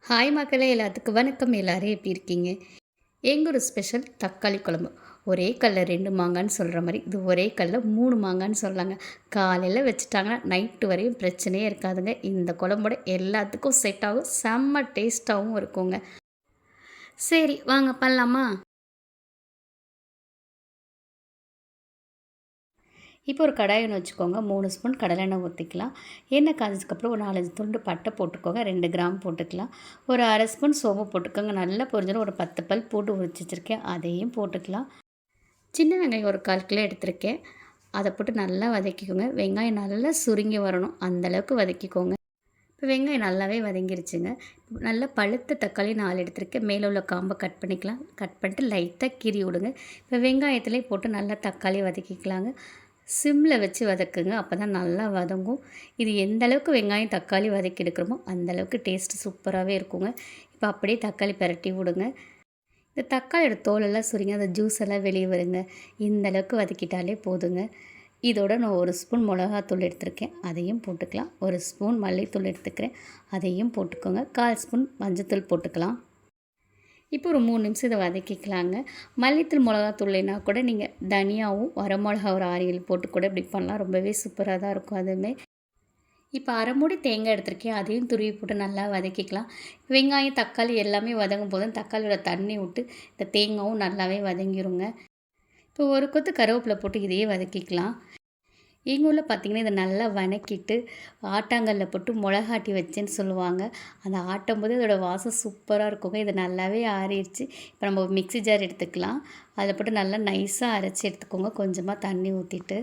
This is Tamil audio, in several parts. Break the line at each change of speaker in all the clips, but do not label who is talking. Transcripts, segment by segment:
ஹாய் மக்களே, எல்லாத்துக்கும் வணக்கம். எல்லாரும் எப்படி இருக்கீங்க? எங்கள் ஒரு ஸ்பெஷல் தக்காளி குழம்பு. ஒரே கல்ல 2 மாங்கான்னு சொல்கிற மாதிரி இது ஒரே கல்ல 3 மாங்கான்னு சொல்லலாங்க. காலையில் வச்சுட்டாங்கன்னா நைட்டு வரையும் பிரச்சனையே இருக்காதுங்க. இந்த குழம்போட எல்லாத்துக்கும் செட் ஆகும், செம்ம டேஸ்ட்டாகவும் இருக்குங்க. சரி வாங்க பண்ணலாமா? இப்போ ஒரு கடாய் ஒன்று வச்சுக்கோங்க. 3 ஸ்பூன் கடலெண்ணெய் ஊற்றிக்கலாம். எண்ணெய் காய்ஞ்சதுக்கப்புறம் ஒரு 4-5 துண்டு பட்டை போட்டுக்கோங்க. 2 கிராம் போட்டுக்கலாம். ஒரு அரை ஸ்பூன் சோம்பு போட்டுக்கோங்க. நல்லா பொரிஞ்சிடும். ஒரு 10 பல் பூண்டு உரிச்சு வச்சுருக்கேன், அதையும் போட்டுக்கலாம். சின்ன வெங்காயம் ஒரு 1/4 கிலோ எடுத்திருக்கேன், அதை போட்டு நல்லா வதக்கிக்கோங்க. வெங்காயம் நல்லா சுருங்கி வரணும், அந்தளவுக்கு வதக்கிக்கோங்க. இப்போ வெங்காயம் நல்லாவே வதங்கிருச்சுங்க. நல்லா பழுத்த தக்காளி 4 எடுத்திருக்கேன். மேலே உள்ள காம்பை கட் பண்ணிக்கலாம். கட் பண்ணிட்டு லைட்டாக கீறி விடுங்க. இப்போ வெங்காயத்துலேயே போட்டு நல்லா தக்காளி வதக்கிக்கலாங்க. சிம்மில் வச்சு வதக்குங்க, அப்போ தான் நல்லா வதங்கும். இது எந்த அளவுக்கு வெங்காயம் தக்காளி வதக்கி எடுக்கிறோமோ அந்தளவுக்கு டேஸ்ட்டு சூப்பராகவே இருக்குங்க. இப்போ அப்படியே தக்காளி பரட்டி விடுங்க. இந்த தக்காளியோட தோலெல்லாம் சுருங்கி அந்த ஜூஸ் எல்லாம் வெளியே வருங்க. இந்த அளவுக்கு வதக்கிட்டாலே போதுங்க. இதோட நான் 1 ஸ்பூன் மிளகாத்தூள் எடுத்திருக்கேன், அதையும் போட்டுக்கலாம். 1 ஸ்பூன் மல்லித்தூள் எடுத்துக்கிறேன், அதையும் போட்டுக்கோங்க. 1/4 ஸ்பூன் மஞ்சத்தூள் போட்டுக்கலாம். இப்போ ஒரு 3 நிமிஷம் இதை வதக்கிக்கலாங்க. மல்லித்தூள் மிளகாத்தூள் இல்லைனா கூட நீங்கள் தனியாவும் வரமிளகா ஒரு 6 7 போட்டு கூட இப்படி பண்ணலாம். ரொம்பவே சூப்பராக தான் இருக்கும் அதுவுமே. இப்போ அரை மூடி தேங்காய் எடுத்திருக்கேன், அதையும் துருவி போட்டு நல்லா வதக்கிக்கலாம். வெங்காயம் தக்காளி எல்லாமே வதங்கும் போது தக்காளியோட தண்ணி விட்டு இந்த தேங்காயும் நல்லாவே வதங்கிருங்க. இப்போ ஒரு கொத்து கருவேப்பிலை போட்டு இதையே வதக்கிக்கலாம். எங்கள் ஊரில் பார்த்திங்கன்னா இதை நல்லா வதக்கிட்டு ஆட்டாங்கல்ல போட்டு மிளகாட்டி வச்சேன்னு சொல்லுவாங்க. அந்த ஆட்டும் போது அதோடய வாசம் சூப்பராக இருக்குங்க. இது நல்லாவே ஆறிடுச்சு. இப்போ நம்ம மிக்ஸி ஜார் எடுத்துக்கலாம். அதில் போட்டு நல்லா நைஸாக அரைச்சி எடுத்துக்கோங்க, கொஞ்சமாக தண்ணி ஊற்றிட்டு.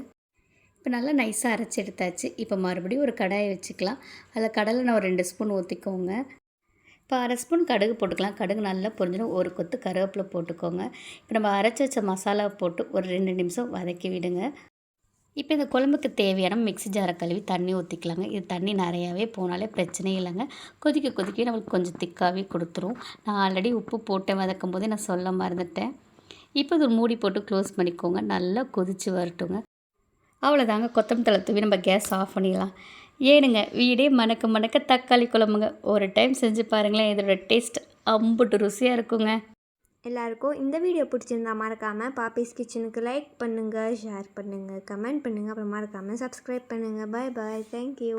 இப்போ நல்லா நைஸாக அரைச்சி எடுத்தாச்சு. இப்போ மறுபடியும் ஒரு கடாயை வச்சுக்கலாம். அதில் கடலை நான் ஒரு 2 ஸ்பூன் ஊற்றிக்கோங்க. இப்போ அரை ஸ்பூன் கடுகு போட்டுக்கலாம். கடுகு நல்லா பொரிஞ்சிடும். ஒரு கொத்து கருவேப்பிலை போட்டுக்கோங்க. இப்போ நம்ம அரைச்சி வச்ச மசாலா போட்டு ஒரு 2 நிமிஷம் வதக்கி விடுங்க. இப்போ இந்த குழம்புக்கு தேவையான மிக்ஸி ஜாரை கழுவி தண்ணி ஊற்றிக்கலாங்க. இது தண்ணி நிறையாவே போனாலே பிரச்சனையே இல்லைங்க. கொதிக்க கொதிக்க நம்மளுக்கு கொஞ்சம் திக்காகவே கொடுத்துரும். நான் ஆல்ரெடி உப்பு போட்டு வதக்கும் போதே நான் சொல்ல மறந்துட்டேன். இப்போ இது மூடி போட்டு க்ளோஸ் பண்ணிக்கோங்க. நல்லா கொதித்து வரட்டுங்க. அவ்வளோதாங்க, கொத்தமல்லி தழை தூவி நம்ம கேஸ் ஆஃப் பண்ணிடலாம். ஏனுங்க வீடே மணக்க மணக்க தக்காளி குழம்புங்க. ஒரு டைம் செஞ்சு பாருங்களேன், இதோட டேஸ்ட் அம்புட்டு ருசியாக இருக்குங்க.
எல்லாருக்கும் இந்த வீடியோ பிடிச்சிருந்தா மறக்காமல் பாப்பீஸ் கிச்சனுக்கு லைக் பண்ணுங்கள், ஷேர் பண்ணுங்கள், கமெண்ட் பண்ணுங்கள், அப்புறம் மறக்காமல் சப்ஸ்கிரைப் பண்ணுங்கள். பாய் பாய், தேங்க்யூ.